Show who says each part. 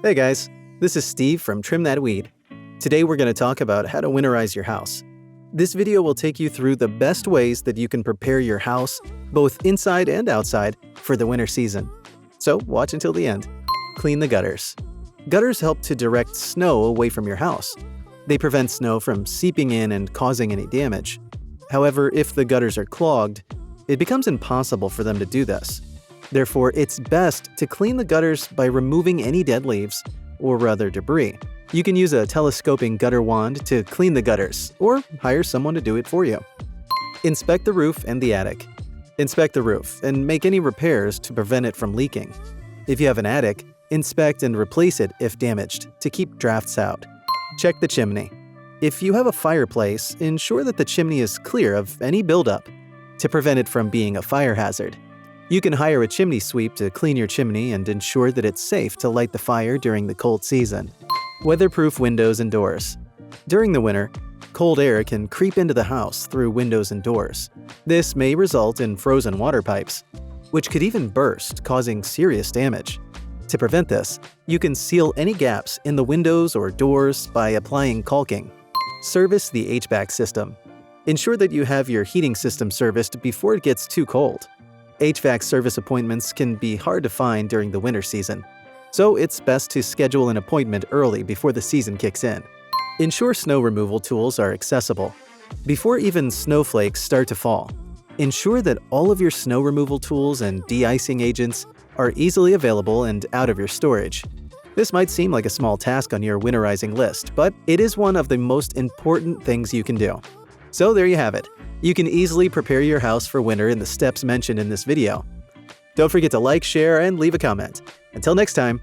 Speaker 1: Hey guys, this is Steve from Trim That Weed. Today we're going to talk about how to winterize your house. This video will take you through the best ways that you can prepare your house, both inside and outside, for the winter season. So watch until the end. Clean the gutters. Gutters help to direct snow away from your house. They prevent snow from seeping in and causing any damage. However, if the gutters are clogged, it becomes impossible for them to do this. Therefore, it's best to clean the gutters by removing any dead leaves or other debris. You can use a telescoping gutter wand to clean the gutters, or hire someone to do it for you. Inspect the roof and the attic. Inspect the roof and make any repairs to prevent it from leaking. If you have an attic, inspect and replace it if damaged to keep drafts out. Check the chimney. If you have a fireplace, ensure that the chimney is clear of any buildup to prevent it from being a fire hazard. You can hire a chimney sweep to clean your chimney and ensure that it's safe to light the fire during the cold season. Weatherproof windows and doors. During the winter, cold air can creep into the house through windows and doors. This may result in frozen water pipes, which could even burst, causing serious damage. To prevent this, you can seal any gaps in the windows or doors by applying caulking. Service the HVAC system. Ensure that you have your heating system serviced before it gets too cold. HVAC service appointments can be hard to find during the winter season, so it's best to schedule an appointment early before the season kicks in. Ensure snow removal tools are accessible. Before even snowflakes start to fall, ensure that all of your snow removal tools and de-icing agents are easily available and out of your storage. This might seem like a small task on your winterizing list, but it is one of the most important things you can do. So there you have it. You can easily prepare your house for winter in the steps mentioned in this video. Don't forget to like, share, and leave a comment. Until next time.